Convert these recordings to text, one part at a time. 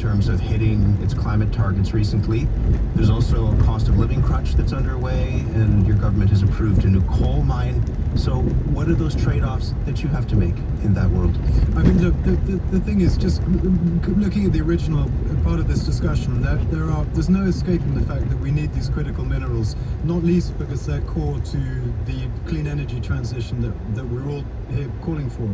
terms of hitting its climate targets recently. There's also a cost of living crunch that's underway, and your government has approved a new coal mine. So what are those trade-offs that you have to make in that world? I mean, look, the thing is, just looking at the original part of this discussion, that there's no escaping the fact that we need these critical minerals, not least because they're core to the clean energy transition that we're all here calling for.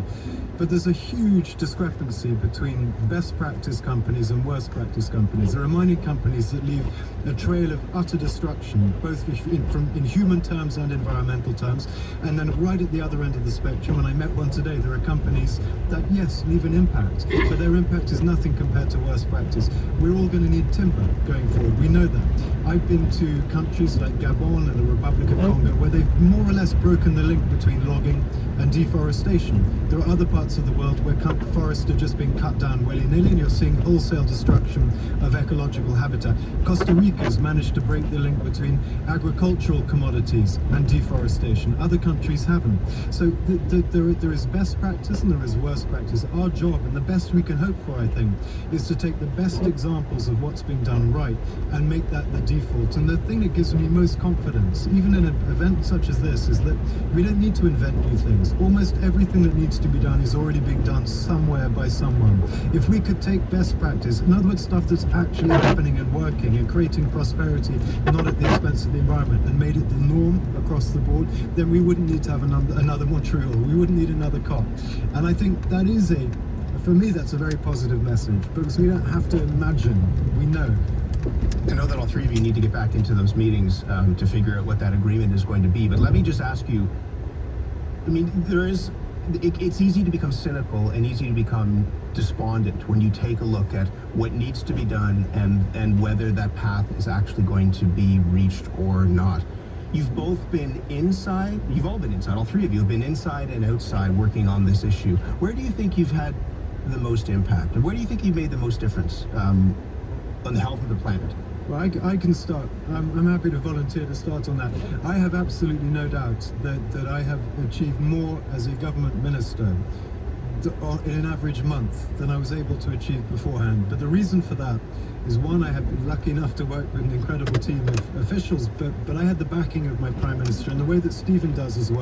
But there's a huge discrepancy between best practice companies and worst practice companies. There are mining companies that leave a trail of utter destruction, both in human terms and environmental terms. And then right at the other end of the spectrum, and I met one today, there are companies that, yes, leave an impact, but their impact is nothing compared to worst practice. We're all going to need timber going forward. We know that. I've been to countries like Gabon and the Republic of Congo where they've more or less broken the link between logging and deforestation. There are other parts of the world where forests are just being cut down willy-nilly, and you're seeing wholesale destruction of ecological habitat. Costa Rica's managed to break the link between agricultural commodities and deforestation. Other countries haven't. So there is best practice and there is worst practice. Our job, and the best we can hope for, I think, is to take the best examples of what's being done right and make that the default. And the thing that gives me most confidence, even in an event such as this, is that we don't need to invent new things. Almost everything that needs to be done is already being done somewhere by someone. If we could take best practice, in other words, stuff that's actually actually happening and working and creating prosperity, not at the expense of the environment, and made it the norm across the board, then we wouldn't need to have another Montreal. We wouldn't need another COP. And I think that is for me, that's a very positive message, because we don't have to imagine, we know. I know that all three of you need to get back into those meetings to figure out what that agreement is going to be, but let me just ask you, I mean, it's easy to become cynical and easy to become despondent when you take a look at what needs to be done and whether that path is actually going to be reached or not. You've both been inside, you've all been inside, all three of you have been inside and outside working on this issue. Where do you think you've had the most impact? And where do you think you've made the most difference on the health of the planet? Well, I can start. I'm happy to volunteer to start on that. I have absolutely no doubt that I have achieved more as a government minister in an average month than I was able to achieve beforehand. But the reason for that is, one, I have been lucky enough to work with an incredible team of officials, but I had the backing of my Prime Minister in the way that Stephen does as well.